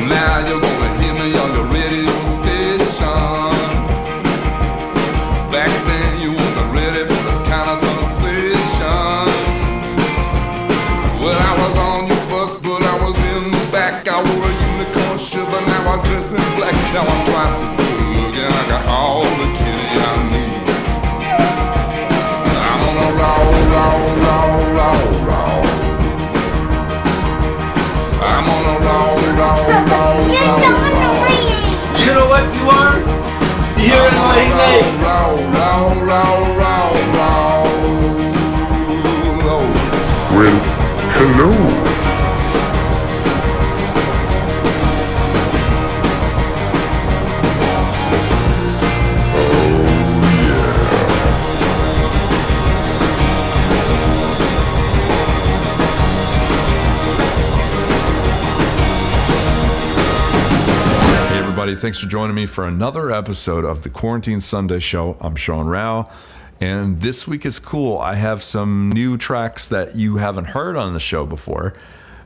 Now you're gonna hear me on the radio station. Back then you wasn't ready for this kind of sensation. Well, I was on your bus, but I was in the back. I wore a unicorn shirt, but now I'm dressed in black. Now I'm twice as good looking. I got all the kitty I need. I'm on a roll, roll, roll, roll, roll. I'm on a roll, roll, roll, You're roll, so roll. annoying. You know what you are? You're annoying. Roll, roll, roll, roll, roll, roll. Well, hello. Hey everybody, thanks for joining me for another episode of the Quarantine Sunday Show. I'm Sean Rao, and this week is cool. I have some new tracks that you haven't heard on the show before,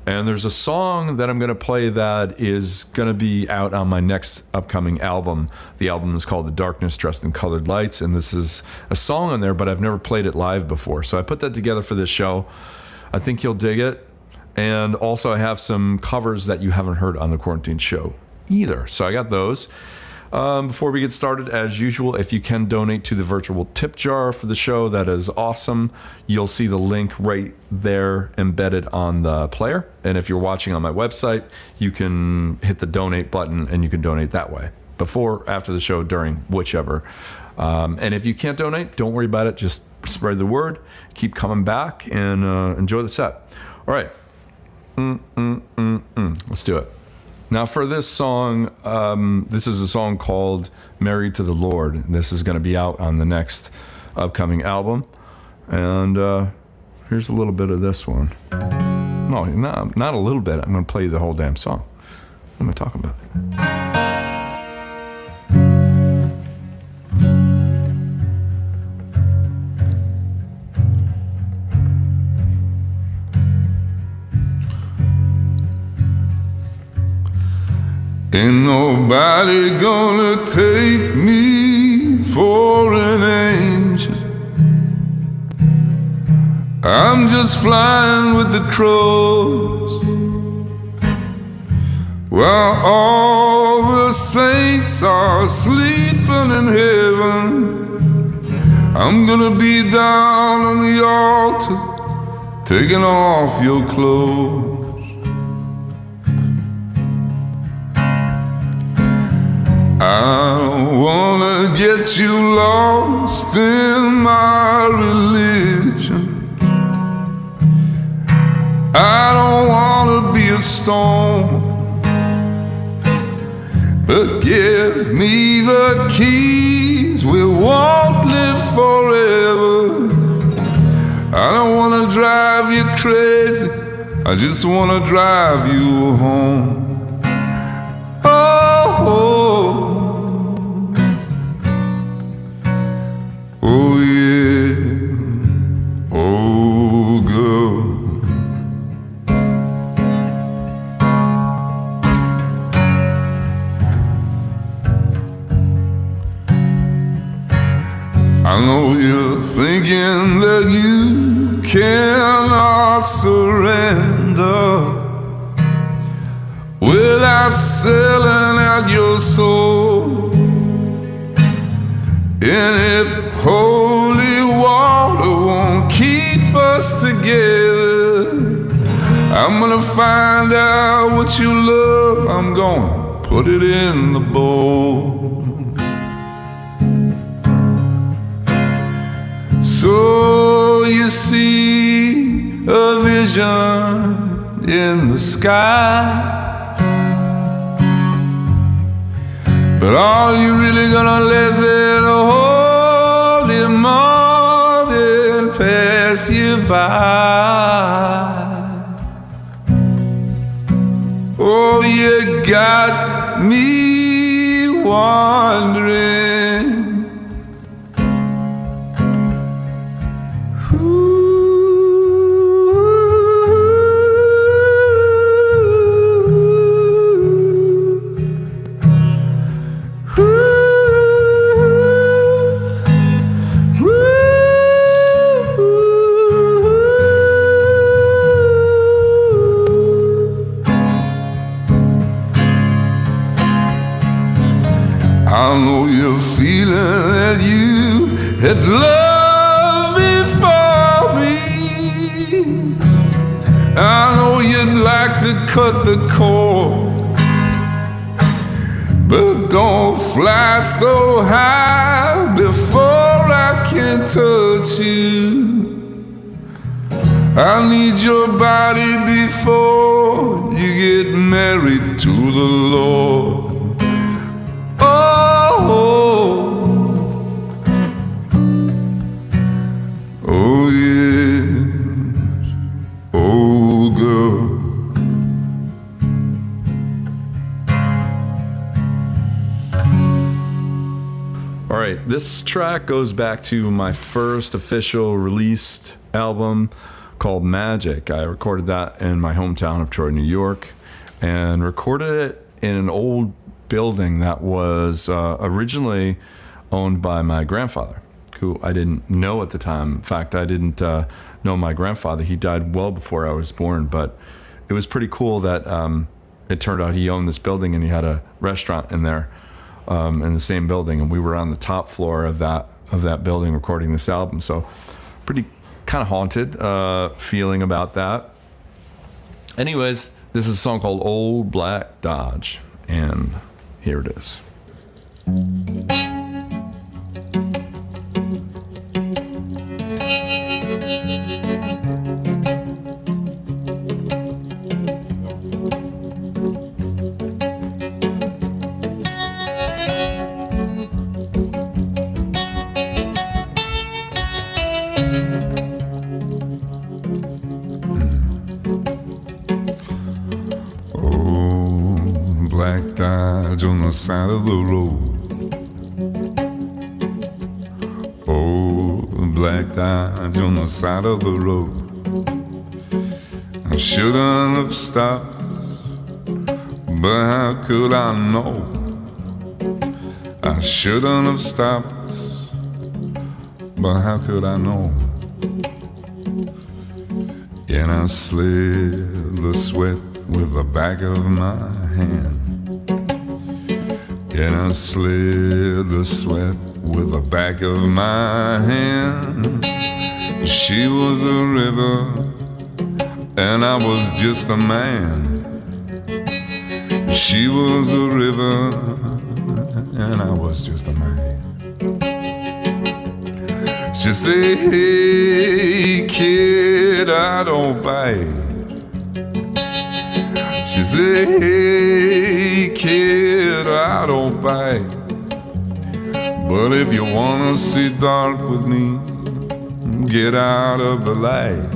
and there's a song that I'm going to play that is going to be out on my next upcoming album. The album is called The Darkness Dressed in Colored Lights, and this is a song on there, but I've never played it live before, so I put that together for this show. I think you'll dig it, and also I have some covers that you haven't heard on the Quarantine Show either. So I got those. Before we get started, as usual, if you can donate to the virtual tip jar for the show, that is awesome. You'll see the link right there embedded on the player. And if you're watching on my website, you can hit the donate button and you can donate that way. Before, after the show, during, whichever. And if you can't donate, don't worry about it. Just spread the word. Keep coming back and enjoy the set. All right. Let's do it. Now for this song, this is a song called Married to the Lord. This is going to be out on the next upcoming album. And here's a little bit of this one. No, not a little bit. I'm going to play you the whole damn song. What am I talking about? Ain't nobody gonna take me for an angel. I'm just flying with the crows, while all the saints are sleeping in heaven. I'm gonna be down on the altar, taking off your clothes. I don't wanna get you lost in my religion. I don't wanna be a stone, but give me the keys, we won't live forever. I don't wanna drive you crazy, I just wanna drive you home. Oh, oh yeah, oh girl. I know you're thinking that you cannot surrender without selling out your soul. And if holy water won't keep us together, I'm gonna find out what you love, I'm gonna put it in the bowl. So you see a vision in the sky, but are you really gonna let that holy morning pass you by? Oh, you got me wondering. I know you're feeling that you had love before me. I know you'd like to cut the cord, but don't fly so high before I can touch you. I need your body before you get married to the Lord. Oh yes, oh girl. All right, this track goes back to my first official released album called Magic. I recorded that in my hometown of Troy, New York, and recorded it in an old building that was originally owned by my grandfather, who I didn't know at the time. In fact, I didn't know my grandfather. He died well before I was born, but it was pretty cool that it turned out he owned this building and he had a restaurant in there in the same building, and we were on the top floor of that building recording this album. So pretty kind of haunted feeling about that. Anyways, this is a song called Old Black Dodge, and here it is. Black Dodge on the side of the road. Oh, black Dodge on the side of the road. I shouldn't have stopped, but how could I know? I shouldn't have stopped, but how could I know? And I slid the sweat with the back of my hand. And I slid the sweat with the back of my hand. She was a river, and I was just a man. She was a river, and I was just a man. She said, hey kid, I don't bite. She said, hey kid, I don't bite. But if you wanna see dark with me, get out of the light.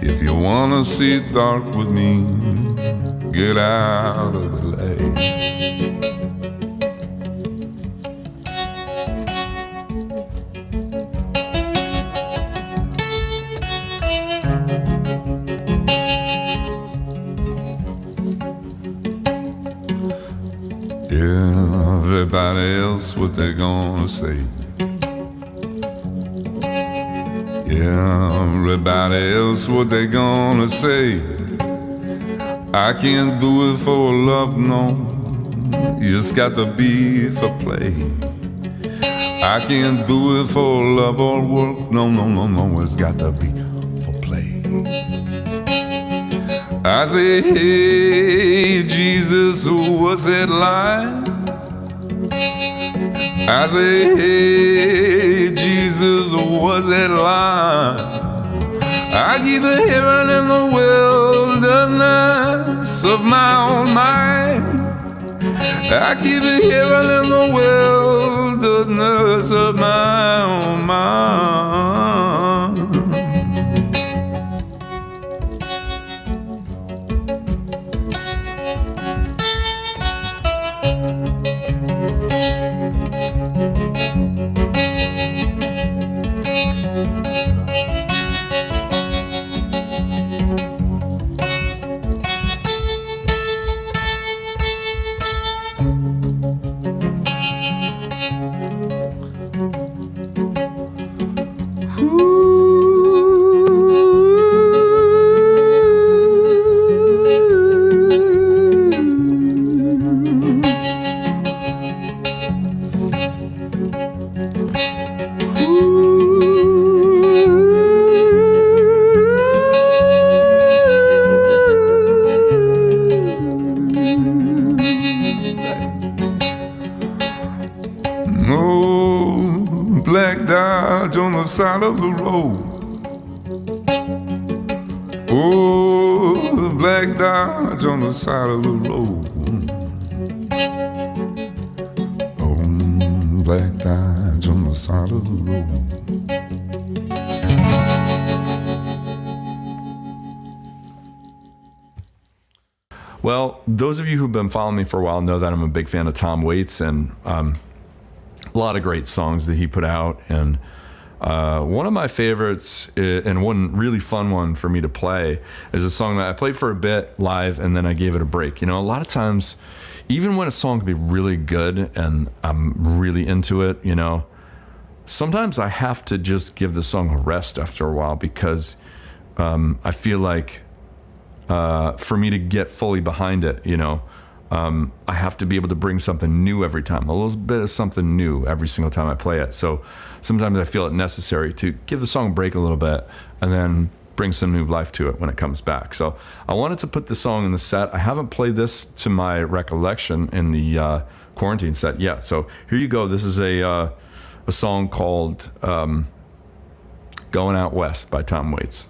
If you wanna see dark with me, get out of the light. Everybody else, what they gonna say? Yeah, everybody else, what they gonna say? I can't do it for love, no. It's got to be for play. I can't do it for love or work, no, no, no, no. It's got to be for play. I say, hey, Jesus, who was that line? I say, hey, Jesus, who was that line? I give the heaven and the wilderness of my own mind. I give the heaven and the wilderness of my own mind. the side of the road. Oh, the black Dodge on the side of the road. Oh, black Dodge on the side of the road. Well, those of you who've been following me for a while know that I'm a big fan of Tom Waits, and a lot of great songs that he put out. And one of my favorites, and one really fun one for me to play, is a song that I played for a bit live and then I gave it a break. You know, a lot of times, even when a song can be really good and I'm really into it, you know, sometimes I have to just give the song a rest after a while, because I feel like for me to get fully behind it, you know, I have to be able to bring something new every time, a little bit of something new every single time I play it. So sometimes I feel it necessary to give the song a break a little bit and then bring some new life to it when it comes back. So I wanted to put the song in the set. I haven't played this to my recollection in the quarantine set yet. So here you go. This is a song called Going Out West by Tom Waits.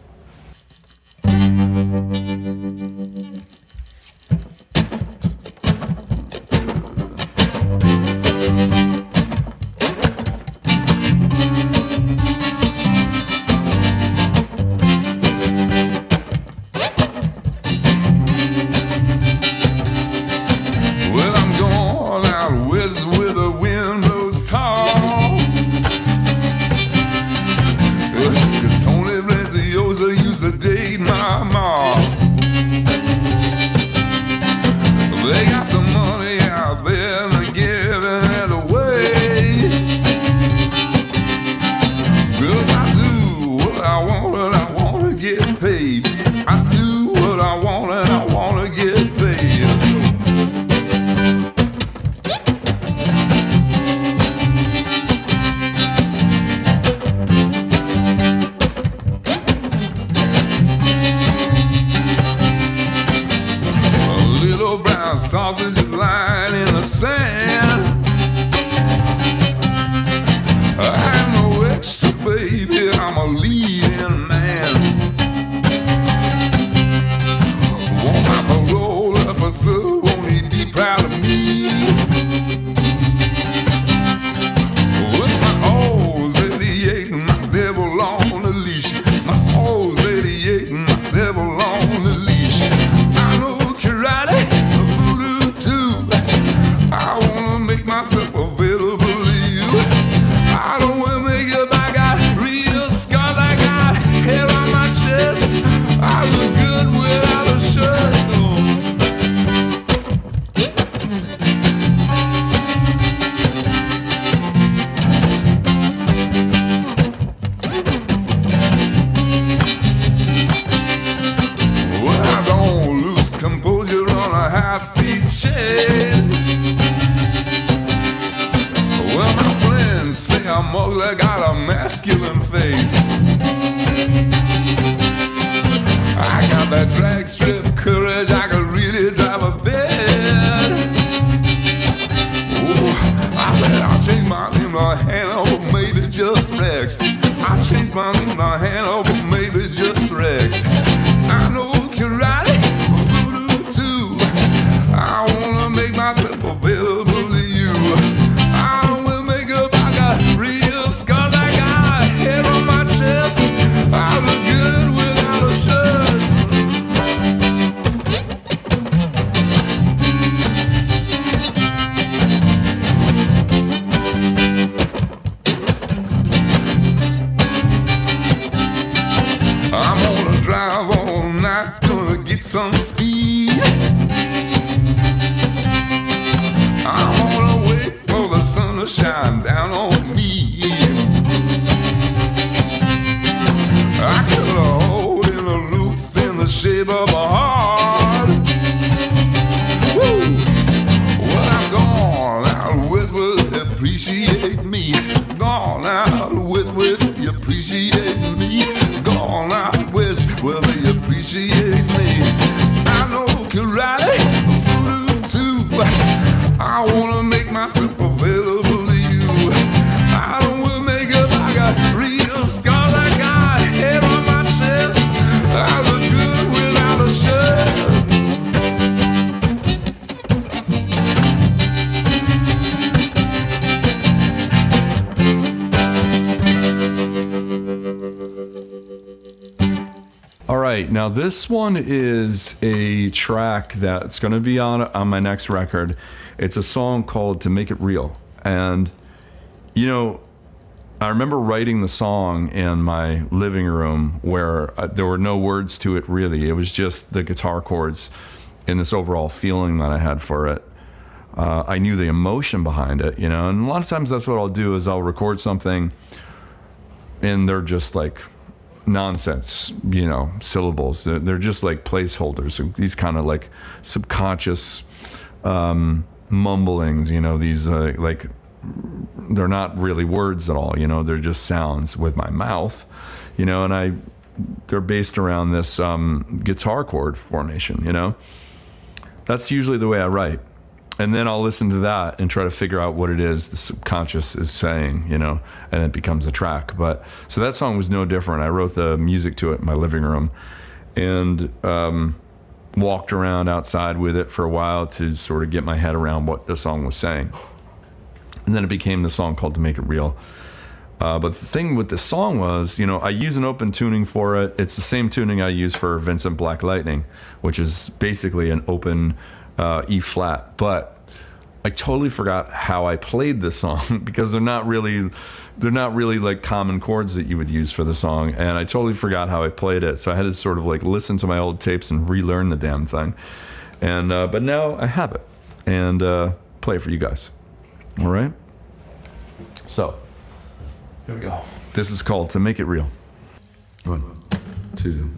Well, I'm going out west where the wind blows tall. 'Cause Tony Valenciosa used to date my mom. They got some money out there and they're giving it away. 'Cause I do what I want and I want to get paid. I do what I want and I want to get paid. Sausage is lying in the sand. I'm no extra, baby, I'm a leading man. Want my parole officer, won't he be proud of me? With my O's 88 and my devil on the leash. My O's 88 and my devil on the leash. I know karate, I wanna make myself available to you. I don't wanna make it, I got real scars, I got hair on my chest. I look good without a shirt. Well, I don't lose composure on a high-speed chase. Well, my friends say I'm ugly, got a masculine face. I got that drag strip courage, I could really drive a bed. Oh, I said I'll change my name to Hannibal, maybe just Rex. I'll change my name to Hannibal, maybe just Rex. I know karate, voodoo too. I wanna make myself available to you. I don't wear makeup, I got real scars, I got hair on my chest. I look good without a shirt. I'm gonna drive all night, gonna get some speed. I'm gonna wait for the sun to shine down on me. I cut a hole in the roof in the shape of a heart. Woo! Well, I'm gone out west where they appreciate me. Gone out west where they appreciate me. Gone out west where they appreciate me. I know karate, voodoo too. I wanna make myself available to you. I don't wear makeup, I got real right. Now, this one is a track that's going to be on my next record. It's a song called To Make It Real. And, you know, I remember writing the song in my living room where there were no words to it, really. It was just the guitar chords and this overall feeling that I had for it. I knew the emotion behind it, you know, and a lot of times that's what I'll do is I'll record something and they're just like nonsense, you know, syllables. They're just like placeholders, these kind of like subconscious mumblings, you know, these like they're not really words at all, you know, they're just sounds with my mouth, you know, and they're based around this guitar chord formation, you know. That's usually the way I write. And then I'll listen to that and try to figure out what it is the subconscious is saying, you know, and it becomes a track. But so that song was no different. I wrote the music to it in my living room and walked around outside with it for a while to sort of get my head around what the song was saying. And then it became the song called To Make It Real. But the thing with this song was, you know, I use an open tuning for it. It's the same tuning I use for Vincent Black Lightning, which is basically an open E flat. But I totally forgot how I played this song because they're not really like common chords that you would use for the song. And I totally forgot how I played it. So I had to sort of like listen to my old tapes and relearn the damn thing. And but now I have it and play it for you guys. All right. So here we go. This is called To Make It Real. 1, 2,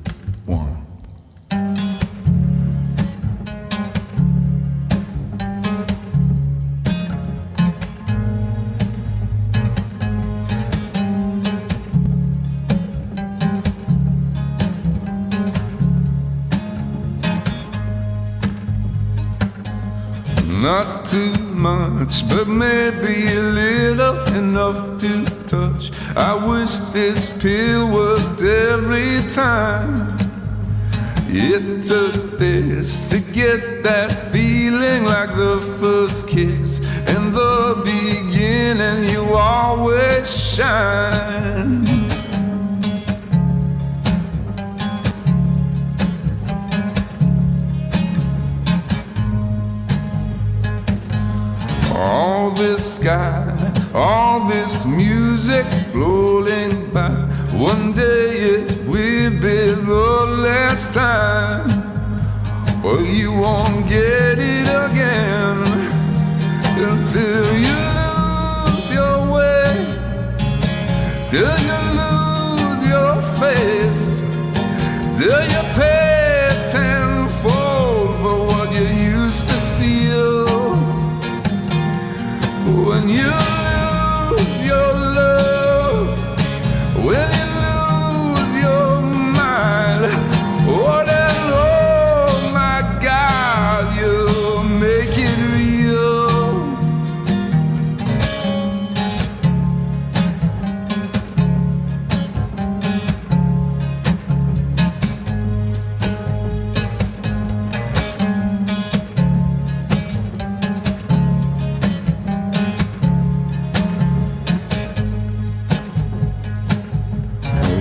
1. Not too much, but maybe a little enough to touch. I wish this pill worked every time. It took this to get that feeling like the first kiss. In the beginning, you always shine. All this sky, all this music floating by. One day it will be the last time. Well, you won't get it again until you lose your way, till you lose your face, till you pay tenfold for what you used to steal. When you lose your love, when you lose your mind, oh then, oh my God, you make it real.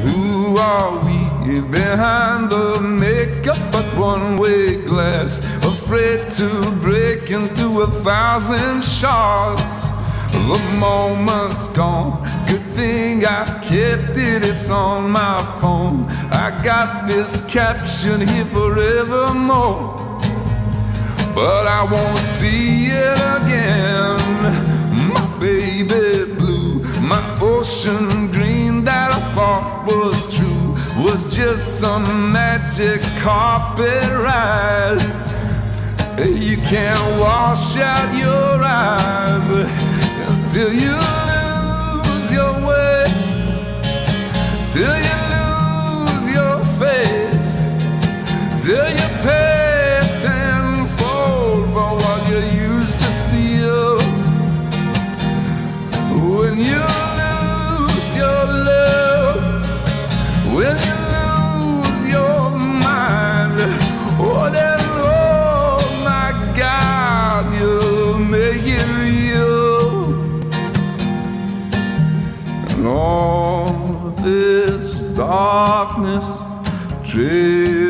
Who are we behind the makeup but one-way glass, afraid to break into 1,000 shards? The moment's gone, good thing I kept it, it's on my phone. I got this caption here forevermore, but I won't see it again. My baby blue, my ocean green that I thought was true, was just some magic carpet ride. You can't wash out your eyes until you lose your way, till you lose your face, till you pay tenfold for what you used to steal. When you lose your love, when you lose your mind, oh then, oh my God, you make it real. And all this darkness drift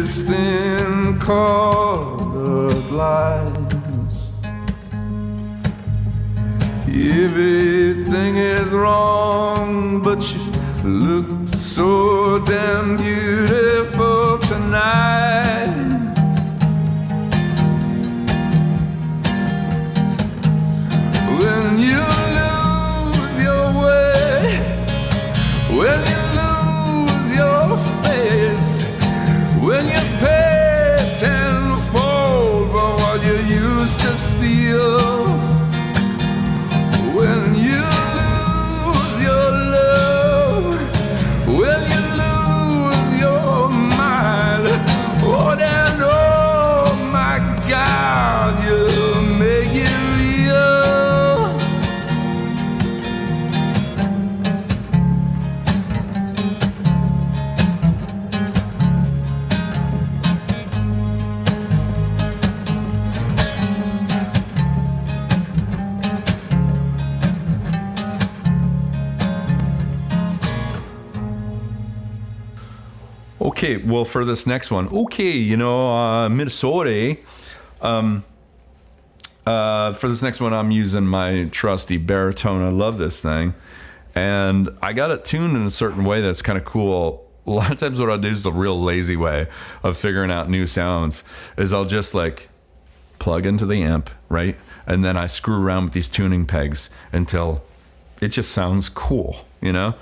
colored lights. Everything is wrong, but you look so damn beautiful tonight. When you lose your way, when you lose your face, when you pay tenfold for what you used to steal, when you lose your love, when you lose your mind, oh then, oh my God, you make it real. Okay, well, for this next one, Minnesota. For this next one, I'm using my trusty baritone. I love this thing. And I got it tuned in a certain way that's kind of cool. A lot of times what I'll do is the real lazy way of figuring out new sounds is I'll just like plug into the amp, right? And then I screw around with these tuning pegs until it just sounds cool, you know?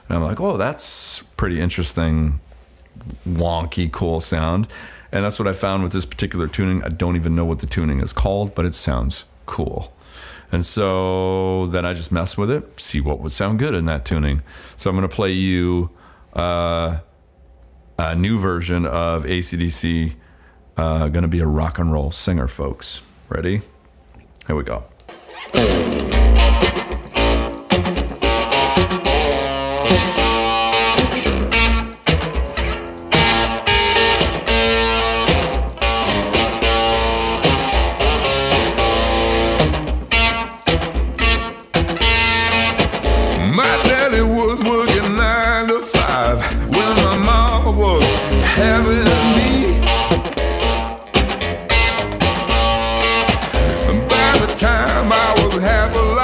And I'm like, oh, that's pretty interesting, wonky, cool sound. And that's what I found with this particular tuning. I don't even know what the tuning is called, but it sounds cool. And so then I just mess with it, see what would sound good in that tuning. So I'm going to play you a new version of AC/DC, going to be a rock and roll singer, folks. Ready? Here we go. My daddy was working 9 to 5 when my mama was having me. And by the time I was half alive,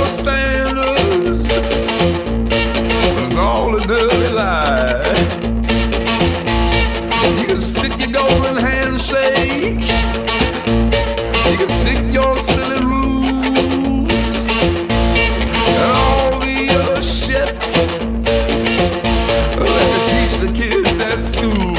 your standards, but it's all a dirty lie. You can stick your golden handshake, you can stick your silly rules, and all the other shit that they teach the kids at school.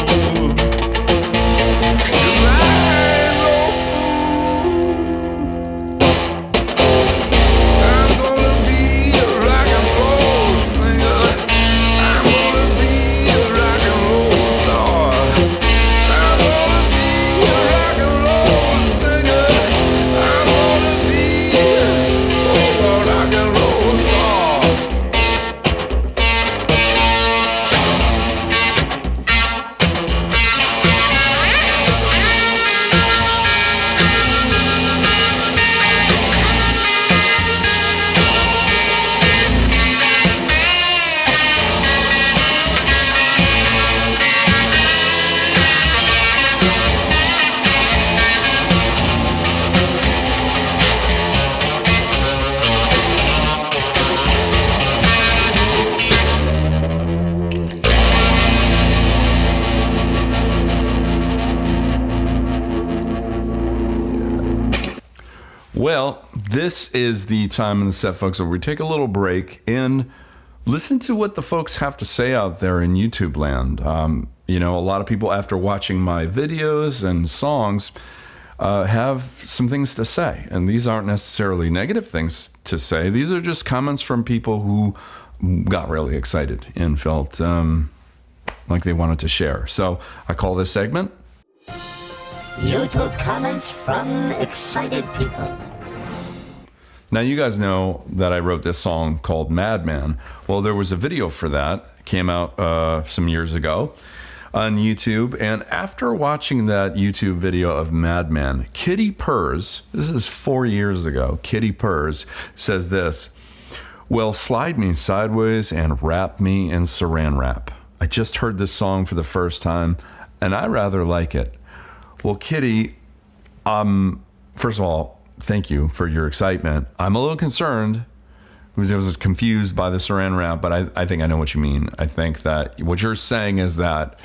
Well, this is the time in the set, folks, where we take a little break and listen to what the folks have to say out there in YouTube land. You know, a lot of people, after watching my videos and songs, have some things to say. And these aren't necessarily negative things to say. These are just comments from people who got really excited and felt like they wanted to share. So I call this segment YouTube comments from excited people. Now, you guys know that I wrote this song called Madman. Well, there was a video for that. It came out some years ago on YouTube. And after watching that YouTube video of Madman, Kitty Purrs, this is 4 years ago, Kitty Purrs says this: "Well, slide me sideways and wrap me in saran wrap. I just heard this song for the first time, and I rather like it." Well, Kitty, first of all, thank you for your excitement. I'm a little concerned because I was confused by the saran wrap, but I think I know what you mean. I think that what you're saying is that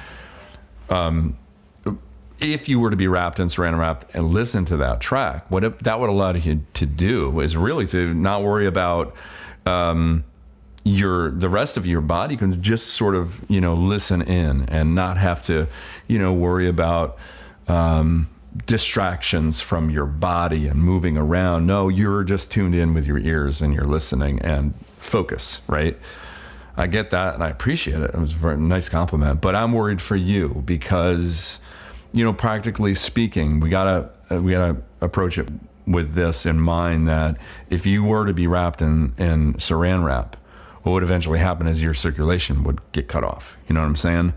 if you were to be wrapped in saran wrap and listen to that track, what that would allow you to do is really to not worry about the rest of your body. You can just sort of, listen in and not have to, worry about distractions from your body and moving around. No, you're just tuned in with your ears and you're listening and focus, right? I get that and I appreciate it. It was a very nice compliment, but I'm worried for you because, practically speaking, we gotta approach it with this in mind, that if you were to be wrapped in saran wrap, what would eventually happen is your circulation would get cut off. You know what I'm saying?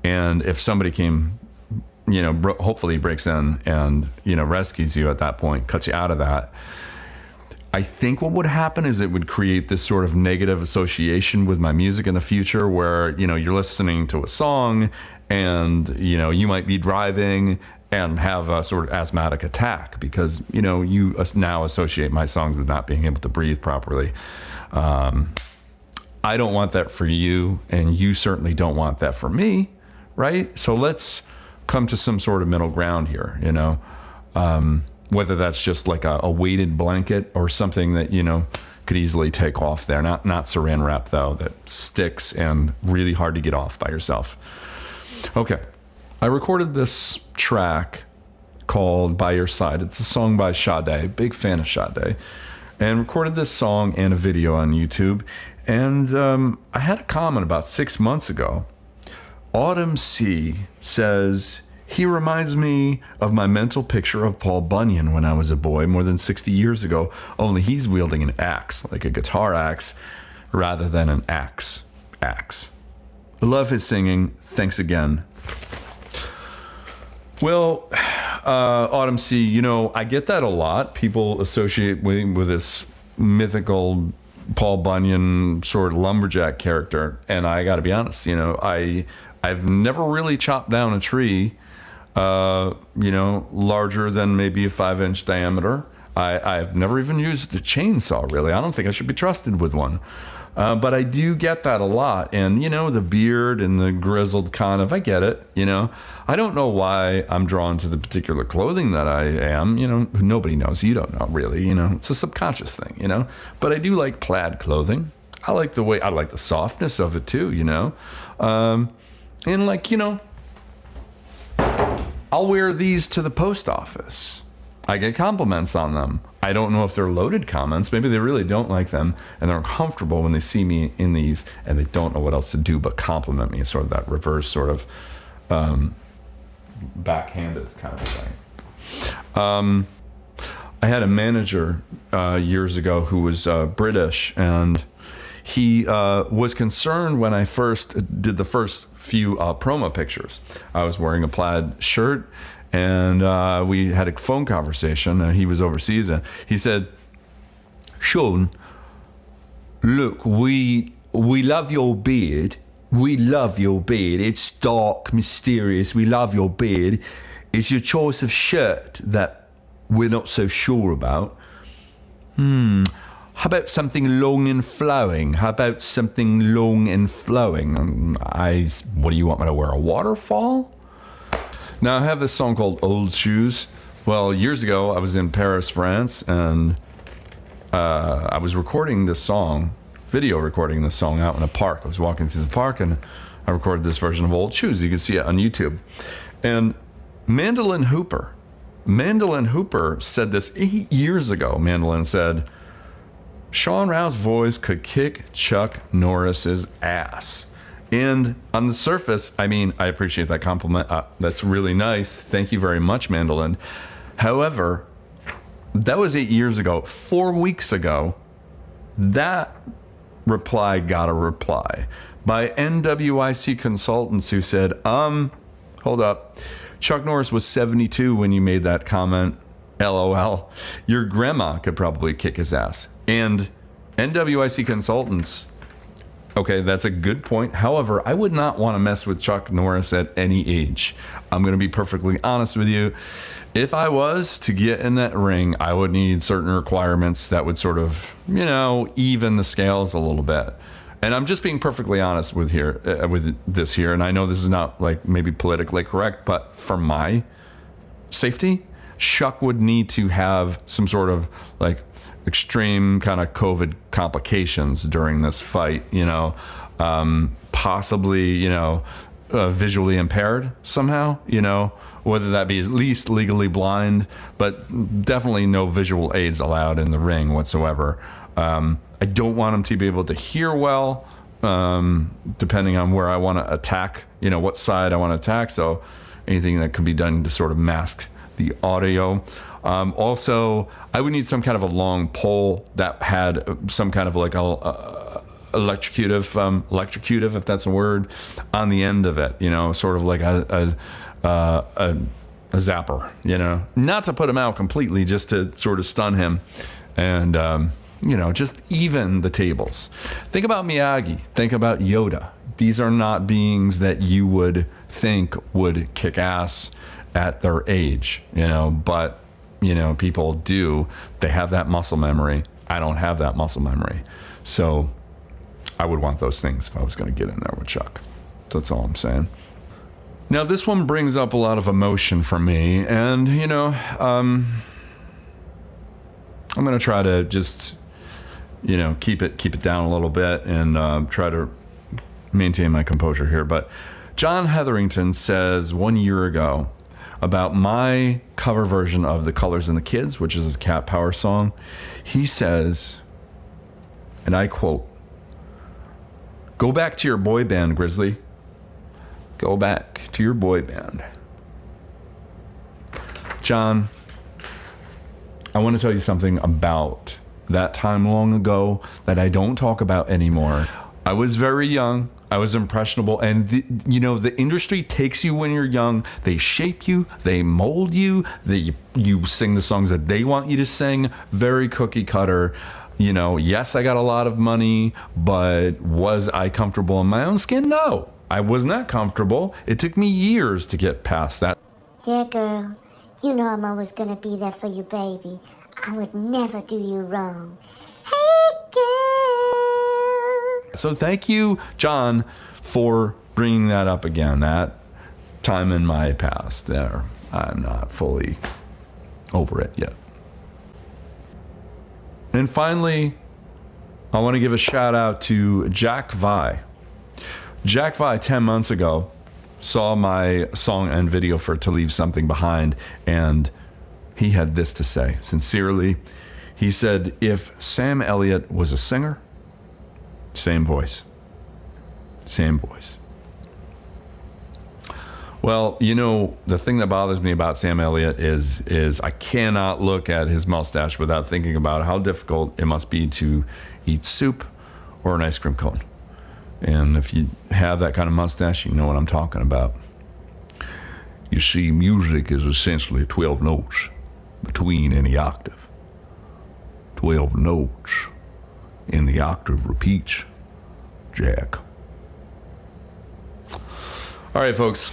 And if somebody came, hopefully breaks in and, rescues you at that point, cuts you out of that, I think what would happen is it would create this sort of negative association with my music in the future where, you're listening to a song and, you might be driving and have a sort of asthmatic attack because, you now associate my songs with not being able to breathe properly. I don't want that for you, and you certainly don't want that for me, right? So let's come to some sort of middle ground here, whether that's just like a weighted blanket or something that, could easily take off there. Not saran wrap, though, that sticks and really hard to get off by yourself. Okay. I recorded this track called By Your Side. It's a song by Sade, big fan of Sade, and recorded this song and a video on YouTube. And I had a comment about 6 months ago. Autumn C says, "He reminds me of my mental picture of Paul Bunyan when I was a boy more than 60 years ago, only he's wielding an axe, like a guitar axe, rather than an axe. I love his singing. Thanks again." Well, Autumn C, I get that a lot. People associate with this mythical Paul Bunyan sort of lumberjack character. And I got to be honest, I've never really chopped down a tree, larger than maybe a 5-inch diameter. I've never even used the chainsaw, really. I don't think I should be trusted with one. But I do get that a lot. And, the beard and the grizzled kind of, I get it, I don't know why I'm drawn to the particular clothing that I am, nobody knows. You don't know, really, it's a subconscious thing, But I do like plaid clothing. I like the softness of it too, and like, I'll wear these to the post office. I get compliments on them. I don't know if they're loaded comments. Maybe they really don't like them and they're uncomfortable when they see me in these and they don't know what else to do but compliment me. Sort of that reverse sort of backhanded kind of thing. I had a manager years ago who was British, and he was concerned when I first did the first few promo pictures. I was wearing a plaid shirt, and we had a phone conversation. He was overseas, and he said, "Sean, look, we love your beard. We love your beard. It's dark, mysterious. We love your beard. It's your choice of shirt that we're not so sure about. How about something long and flowing? What do you want me to wear? A waterfall?" Now, I have this song called Old Shoes. Well, years ago, I was in Paris, France, and I was recording this song, video recording this song out in a park. I was walking through the park, and I recorded this version of Old Shoes. You can see it on YouTube. And Mandolin Hooper said this 8 years ago. Mandolin said, "Sean Rao's voice could kick Chuck Norris's ass." And on the surface, I mean, I appreciate that compliment. That's really nice. Thank you very much, Mandolin. However, that was 8 years ago. 4 weeks ago, that reply got a reply by NWIC Consultants who said, hold up. Chuck Norris was 72 when you made that comment. LOL. Your grandma could probably kick his ass. And NWIC Consultants, okay, that's a good point. However, I would not want to mess with Chuck Norris at any age. I'm going to be perfectly honest with you. If I was to get in that ring, I would need certain requirements that would sort of, even the scales a little bit. And I'm just being perfectly honest with this here. And I know this is not like maybe politically correct, but for my safety, Chuck would need to have some sort of like extreme kind of COVID complications during this fight, possibly, visually impaired somehow, whether that be at least legally blind, but definitely no visual aids allowed in the ring whatsoever. I don't want him to be able to hear well, depending on where I want to attack, what side I want to attack. So anything that can be done to sort of mask the audio. Also, I would need some kind of a long pole that had some kind of like electrocutive, if that's a word, on the end of it. Sort of like a zapper. Not to put him out completely, just to sort of stun him, and just even the tables. Think about Miyagi. Think about Yoda. These are not beings that you would think would kick ass at their age, but people do. They have that muscle memory. I don't have that muscle memory. So I would want those things if I was going to get in there with Chuck. That's all I'm saying. Now, this one brings up a lot of emotion for me, and I'm going to try to just keep it down a little bit and try to maintain my composure here. But John Hetherington says 1 year ago about my cover version of The Colors and the Kids, which is a Cat Power song. He says, and I quote, "Go back to your boy band, Grizzly. Go back to your boy band." John, I want to tell you something about that time long ago that I don't talk about anymore. I was very young. I was impressionable, and the industry takes you when you're young. They shape you, they mold you, you sing the songs that they want you to sing. Very cookie cutter. Yes, I got a lot of money, but was I comfortable in my own skin? No, I was not comfortable. It took me years to get past that. Yeah, girl, I'm always gonna be there for you, baby. I would never do you wrong. Hey, girl. So thank you, John, for bringing that up again. That time in my past there. I'm not fully over it yet. And finally, I want to give a shout out to Jack Vi. Jack Vi 10 months ago saw my song and video for To Leave Something Behind, and he had this to say. Sincerely, he said, if Sam Elliott was a singer, same voice. Same voice. Well, you know, the thing that bothers me about Sam Elliott is I cannot look at his mustache without thinking about how difficult it must be to eat soup or an ice cream cone. And if you have that kind of mustache, you know what I'm talking about. You see, music is essentially 12 notes between any octave. 12 notes in the octave repeats, Jack. All right, folks,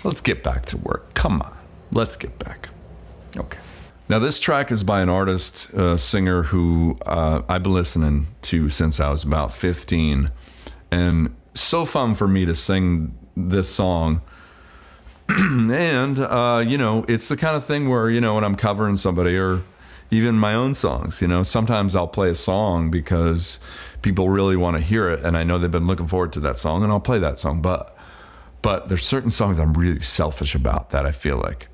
let's get back to work. Come on, let's get back. Okay. Now, this track is by an artist, singer who I've been listening to since I was about 15. And so fun for me to sing this song. And, you know, it's the kind of thing where, you know, when I'm covering somebody or even my own songs, you know, sometimes I'll play a song because people really want to hear it. And I know they've been looking forward to that song, and I'll play that song. But there's certain songs I'm really selfish about that I feel like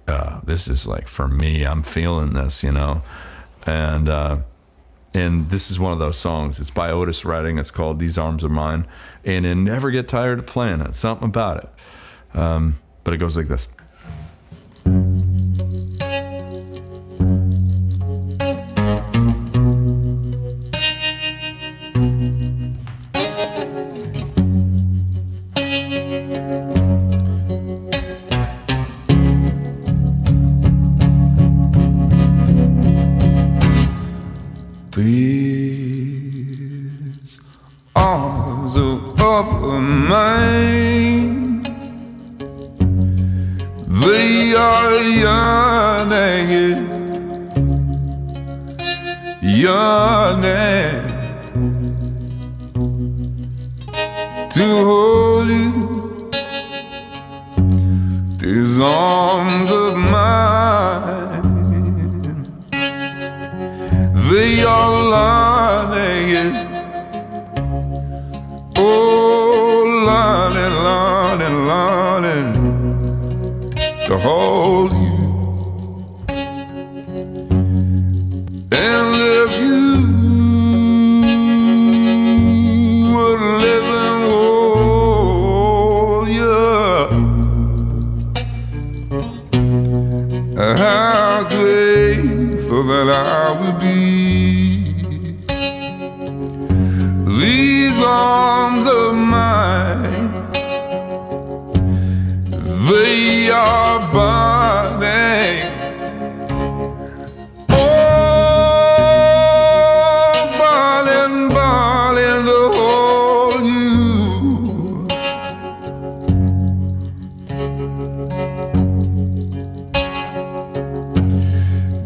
this is like for me. I'm feeling this, you know. And this is one of those songs. It's by Otis Redding. It's called These Arms Are Mine. And I never get tired of playing it. Something about it. But it goes like this. These arms of mine, they are yearning, yearning to hold you. These arms of mine, they are learning, oh, learning to hold you. And if you would live and hold you, how grateful that I would be. These arms of mine, they are burning, oh, burning, burning to hold you.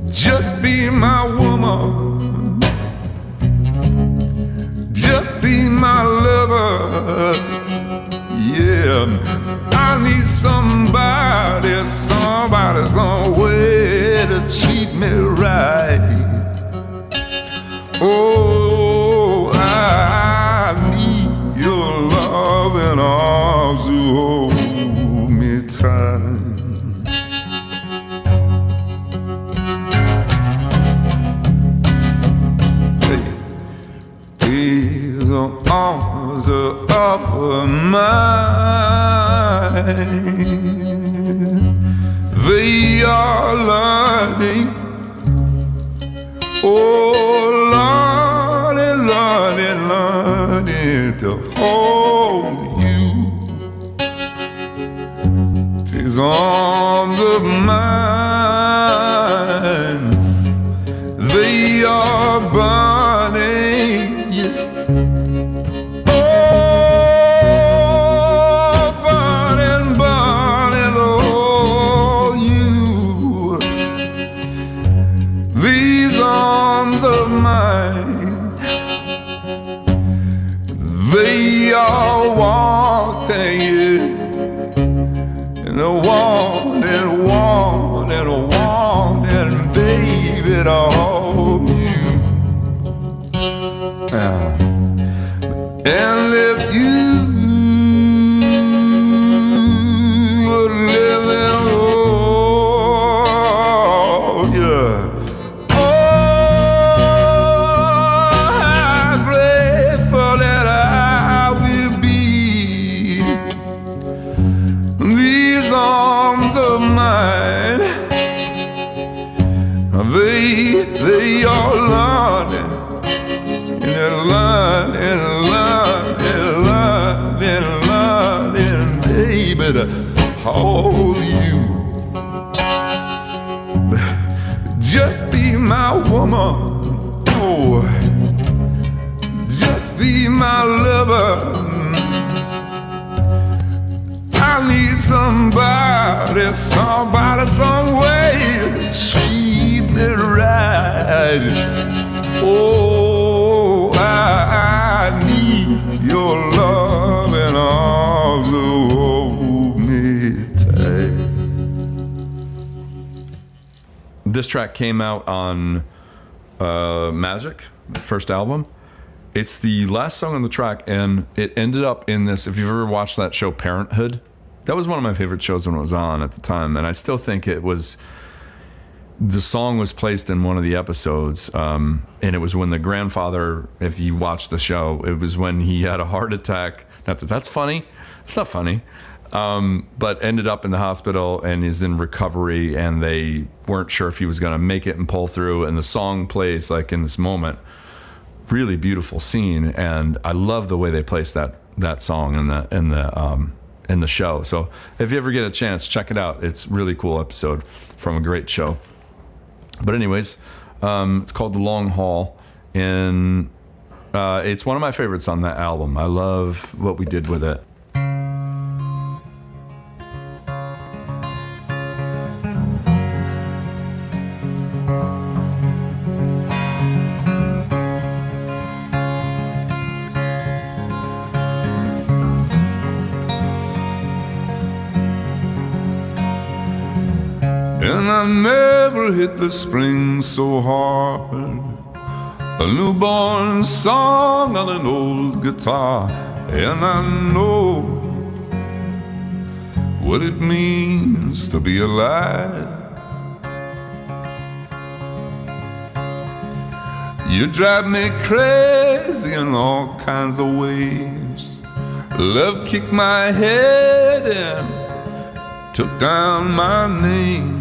Just be my woman, just be my lover, yeah. I need somebody, somewhere to treat me right. Oh, I need your love and arms to hold me tight. These arms of mine, they are learning, oh, learning to hold you. These arms of mine, they are burning. These mine. They all want you, and I want and want and want and baby to hold you. And if you were living, oh yeah. They are learning, and they're learning, baby, to hold you. Just be my woman, oh, just be my lover. I need somebody, some way to treat me right. Oh, I need your love and arms to hold me tight. This track came out on Magic, the first album. It's the last song on the track, and it ended up in this. If you've ever watched that show Parenthood, that was one of my favorite shows when it was on at the time, and I still think it was. The song was placed in one of the episodes, and it was when the grandfather, if you watch the show, it was when he had a heart attack. Not that that's funny. It's not funny. But ended up in the hospital and is in recovery, and they weren't sure if he was going to make it and pull through, and the song plays like in this moment. Really beautiful scene, and I love the way they placed that song in the show. So if you ever get a chance, check it out. It's a really cool episode from a great show. But anyways, it's called The Long Haul, and it's one of my favorites on that album. I love what we did with it. And I never hit the spring so hard. A newborn song on an old guitar. And I know what it means to be alive. You drive me crazy in all kinds of ways. Love kicked my head and took down my name.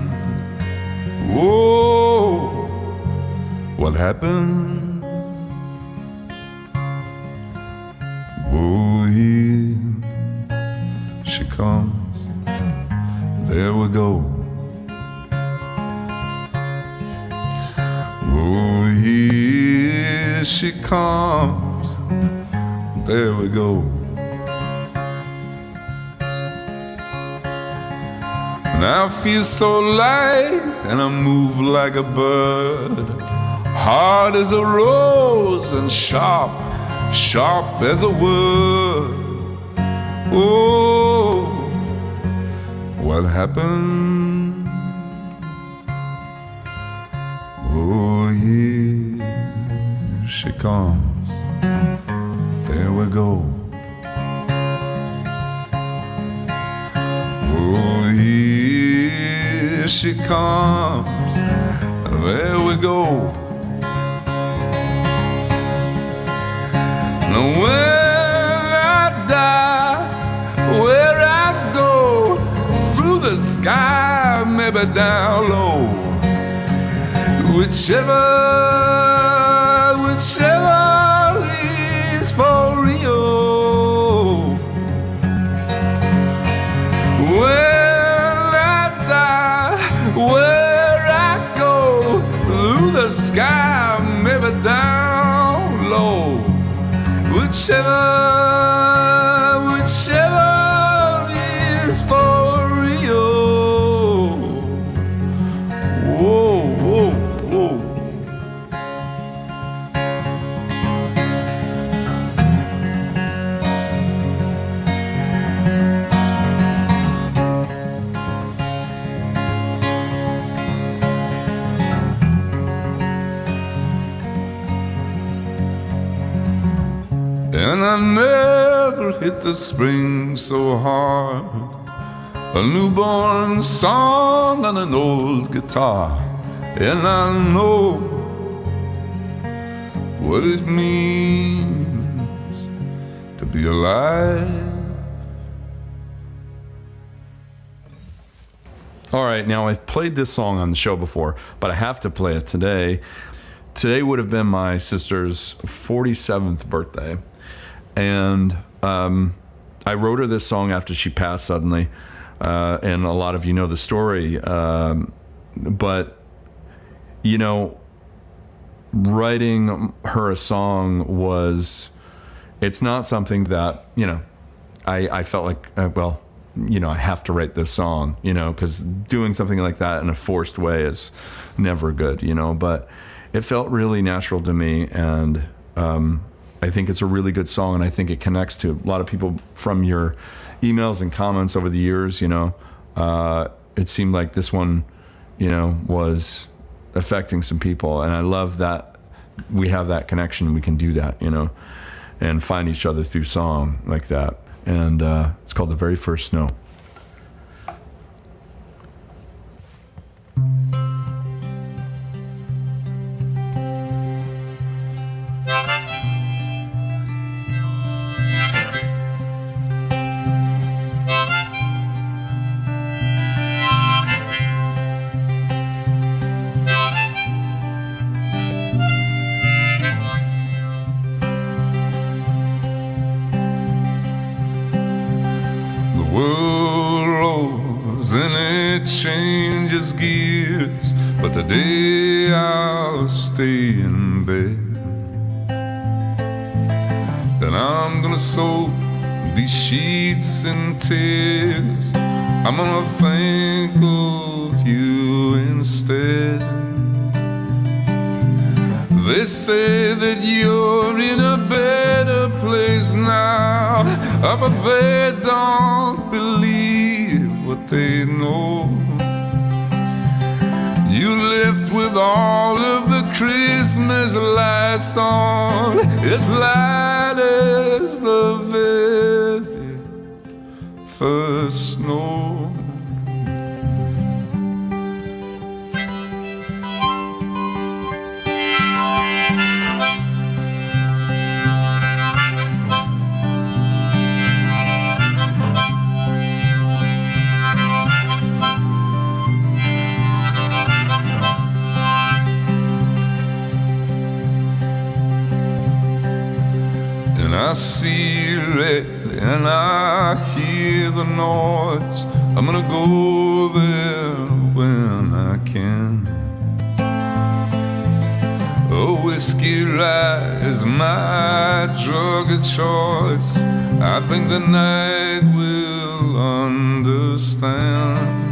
Whoa, what happened? Oh, here she comes. There we go. Oh, here she comes. There we go. And I feel so light, and I move like a bird. Hard as a rose and sharp, sharp as a word. Oh, what happened? Oh, here she comes. There we go. Oh, here she comes. There we go. Now when I die, where I go, through the sky, maybe down low, whichever is for real. When I die, where I go, through the sky, maybe down low, whichever is for real. Whoa, whoa, whoa. and I never hit the spring so hard. A newborn song on an old guitar, and I know what it means to be alive. All right, now I've played this song on the show before, but I have to play it today. Today would have been my sister's 47th birthday, and I wrote her this song after she passed suddenly, and a lot of you know the story, but, you know, writing her a song it's not something that, you know, I felt like, well, you know, I have to write this song, you know, because doing something like that in a forced way is never good, you know, but it felt really natural to me, and I think it's a really good song, and I think it connects to a lot of people from your emails and comments over the years, you know. It seemed like this one, you know, was affecting some people, and I love that we have that connection, we can do that, you know, and find each other through song like that. And it's called The Very First Snow. World rolls and it changes gears, but today I'll stay in bed. And I'm gonna soak these sheets in tears. I'm gonna think of you instead. They say that you're in a better place now, but they don't believe what they know. You left with all of the Christmas lights on, as light as the very first snow. I see red and I hear the noise. I'm gonna go there when I can. A whiskey rye is my drug of choice. I think the night will understand.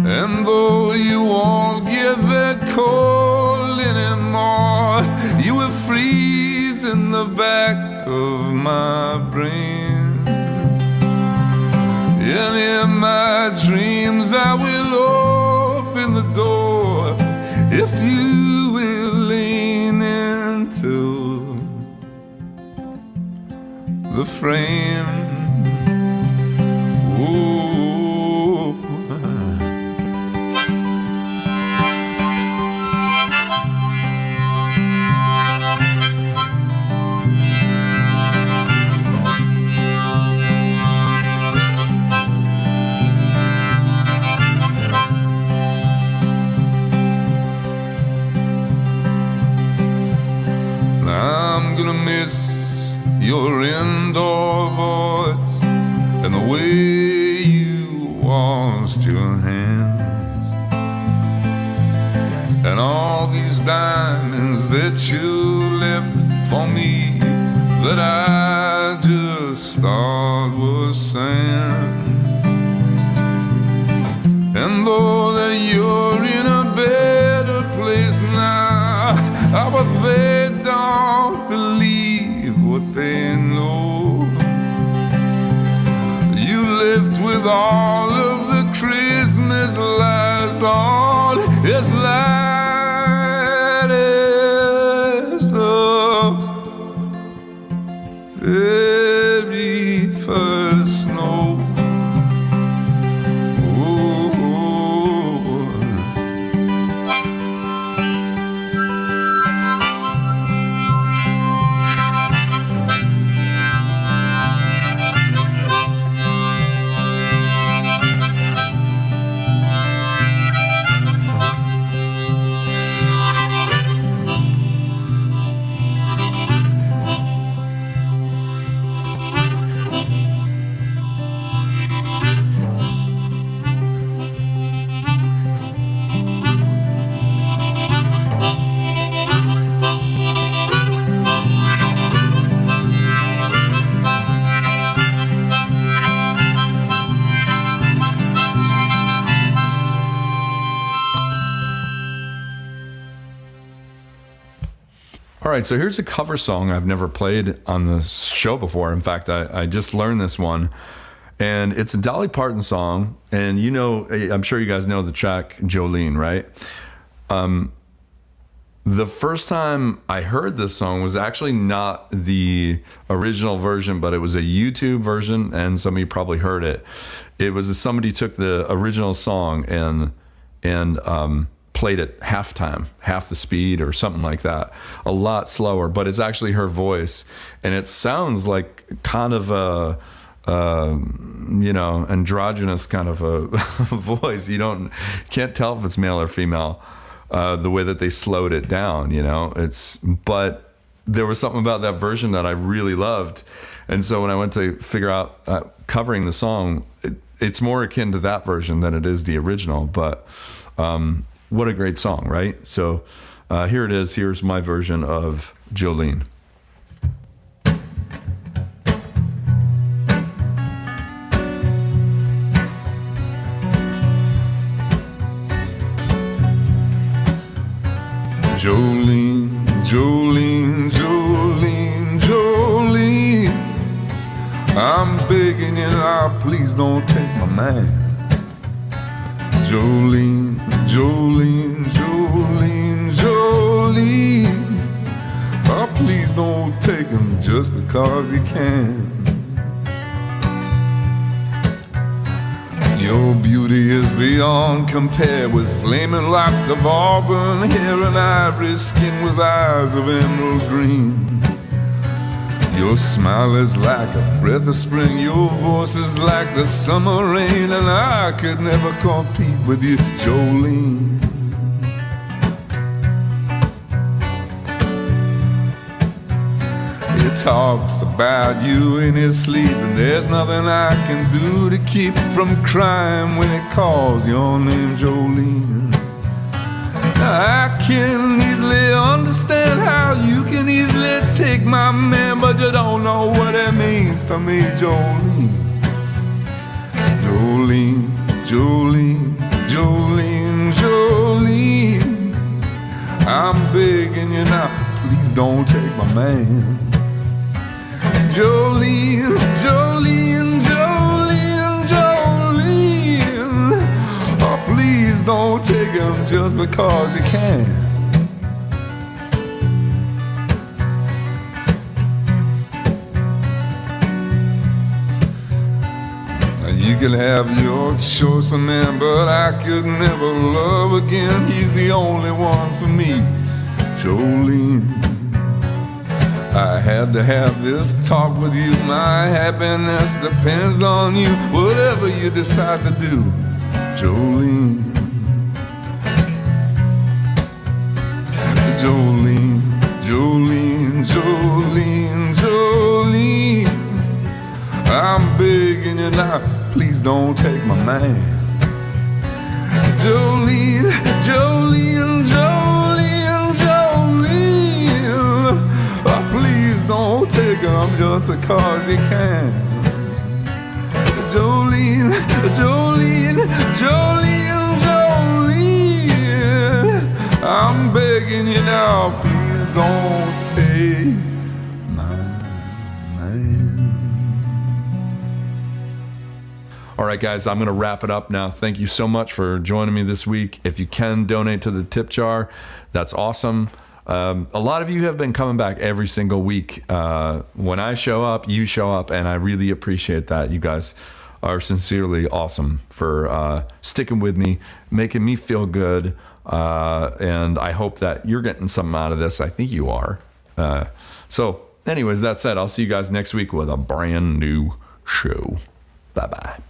And though you won't get that cold anymore, you will freeze in the back of my brain. And in my dreams I will open the door if you will lean into the frame. Ooh. I'm gonna miss your indoor voice and the way you washed your hands, and all these diamonds that you left for me that I just thought was sand. And though that you're in a better place now, but they don't believe what they know. You left with all of the Christmas lights on, as light as the All right, so here's a cover song I've never played on the show before. In fact, I just learned this one, and it's a Dolly Parton song. And you know, I'm sure you guys know the track Jolene, right? The first time I heard this song was actually not the original version, but it was a YouTube version, and some of you probably heard it. It was somebody took the original song and played it half the speed or something like that, a lot slower, but it's actually her voice, and it sounds like kind of a androgynous kind of a voice. You can't tell if it's male or female, the way that they slowed it down, but there was something about that version that I really loved. And so when I went to figure out covering the song, it's more akin to that version than it is the original, but what a great song, right? So here it is. Here's my version of Jolene. Jolene, Jolene, Jolene, Jolene, I'm begging you now, please don't take my man. Jolene, Jolene, Jolene, Jolene, oh, please don't take him just because you can. Your beauty is beyond compare, with flaming locks of auburn hair and ivory skin with eyes of emerald green. Your smile is like a breath of spring, your voice is like the summer rain, and I could never compete with you, Jolene. He talks about you in his sleep, and there's nothing I can do to keep from crying when he calls your name, Jolene. I can easily understand how you can easily take my man, but you don't know what it means to me, Jolene. Jolene, Jolene, Jolene, Jolene, I'm begging you now, please don't take my man. Jolene, Jolene, Jolene, Jolene, oh, please don't take him just because you can. Now you can have your choice of man, but I could never love again. He's the only one for me, Jolene. I had to have this talk with you. My happiness depends on you. Whatever you decide to do, Jolene. Jolene, Jolene, Jolene, Jolene, I'm begging you now, please don't take my man. Jolene, Jolene, Jolene, Jolene, oh, please don't take him just because you can. Jolene, Jolene, Jolene, Jolene, I'm begging you now, please don't take my man. All right, guys, I'm going to wrap it up now. Thank you so much for joining me this week. If you can donate to the tip jar, that's awesome. A lot of you have been coming back every single week. When I show up, you show up, and I really appreciate that. You guys are sincerely awesome for sticking with me, making me feel good, and I hope that you're getting something out of this. I think you are. So anyways, that said, I'll see you guys next week with a brand new show. Bye-bye.